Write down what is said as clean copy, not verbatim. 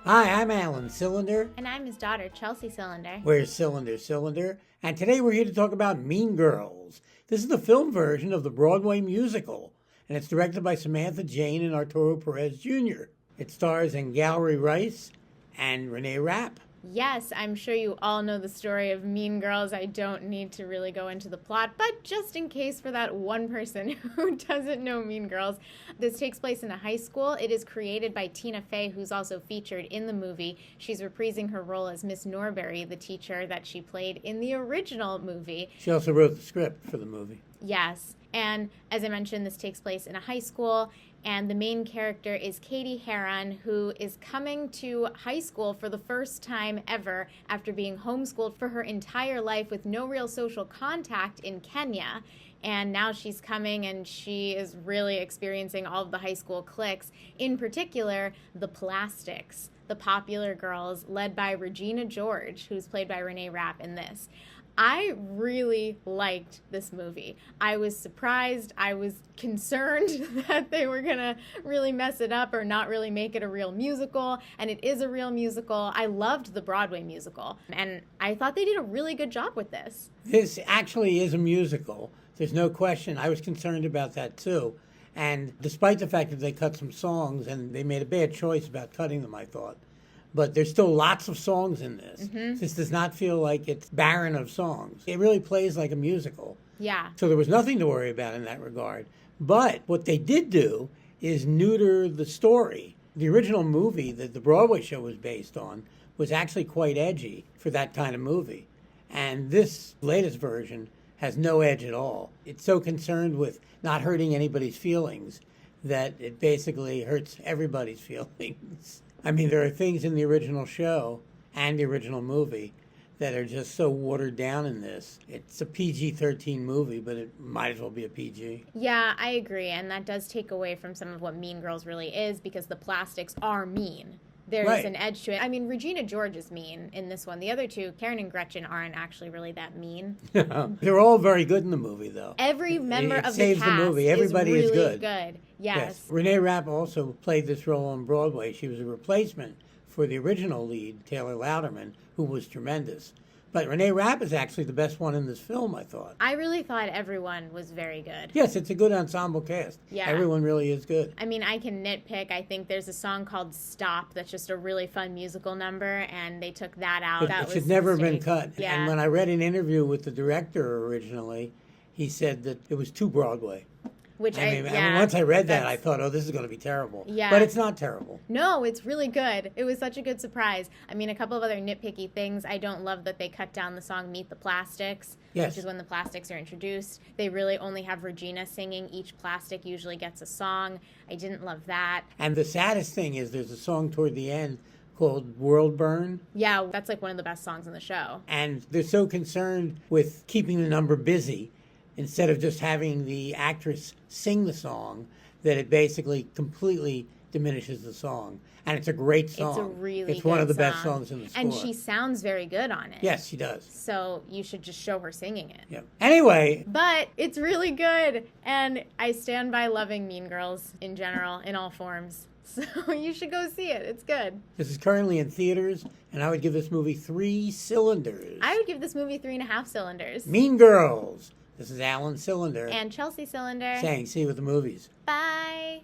Hi, I'm Alan Cylinder. And I'm his daughter, Chelsea Cylinder. We're Cylinder. And today we're here to talk about Mean Girls. This is the film version of the Broadway musical, and it's directed by Samantha Jane and Arturo Perez Jr. It stars in Gallery Rice and Renee Rapp. Yes, I'm sure you all know the story of Mean Girls. I don't need to really go into the plot, but just in case for that one person who doesn't know Mean Girls, this takes place in a high school. It is created by Tina Fey, who's also featured in the movie. She's reprising her role as Miss Norbury, the teacher that she played in the original movie. She also wrote the script for the movie. Yes, and as I mentioned, this takes place in a high school, and the main character is Katie Heron, who is coming to high school for the first time ever after being homeschooled for her entire life with no real social contact in Kenya. And now she's coming and she is really experiencing all of the high school cliques, in particular, the Plastics, the popular girls led by Regina George, who's played by Renee Rapp in this. I really liked this movie. I was surprised. I was concerned that they were going to really mess it up or not really make it a real musical. And it is a real musical. I loved the Broadway musical. And I thought they did a really good job with this. This actually is a musical. There's no question. I was concerned about that too. And despite the fact that they cut some songs, and they made a bad choice about cutting them, I thought, but there's still lots of songs in this. Mm-hmm. This does not feel like it's barren of songs. It really plays like a musical. Yeah. So there was nothing to worry about in that regard. But what they did do is neuter the story. The original movie that the Broadway show was based on was actually quite edgy for that kind of movie. And this latest version has no edge at all. It's so concerned with not hurting anybody's feelings that it basically hurts everybody's feelings. I mean, there are things in the original show and the original movie that are just so watered down in this. It's a PG-13 movie, but it might as well be a PG. Yeah, I agree. And that does take away from some of what Mean Girls really is, because the Plastics are mean. There's an edge to it. I mean, Regina George is mean in this one. The other two, Karen and Gretchen, aren't actually really that mean. They're all very good in the movie, though. Every member of the cast the movie. Everybody is really good. Yes. Renee Rapp also played this role on Broadway. She was a replacement for the original lead, Taylor Louderman, who was tremendous. But Renee Rapp is actually the best one in this film, I thought. I really thought everyone was very good. Yes, it's a good ensemble cast. Yeah. Everyone really is good. I mean, I can nitpick. I think there's a song called Stop that's just a really fun musical number, and they took that out. It should never have been cut. Yeah. And when I read an interview with the director originally, he said that it was too Broadway. Which I mean, once I read that, I thought, oh, this is going to be terrible. Yeah. But it's not terrible. No, it's really good. It was such a good surprise. I mean, a couple of other nitpicky things. I don't love that they cut down the song Meet the Plastics, which is when the Plastics are introduced. They really only have Regina singing. Each plastic usually gets a song. I didn't love that. And the saddest thing is there's a song toward the end called World Burn. Yeah, that's like one of the best songs in the show. And they're so concerned with keeping the number busy instead of just having the actress sing the song, that it basically completely diminishes the song. And it's a great song. It's a really good song. It's one of the best songs in the score. And she sounds very good on it. Yes, she does. So you should just show her singing it. Yep. Anyway. But it's really good. And I stand by loving Mean Girls in general, in all forms. So you should go see it. It's good. This is currently in theaters, and I would give this movie 3 cylinders. I would give this movie 3.5 cylinders. Mean Girls. This is Alan Cylinder. And Chelsea Cylinder. Saying, see you at the movies. Bye.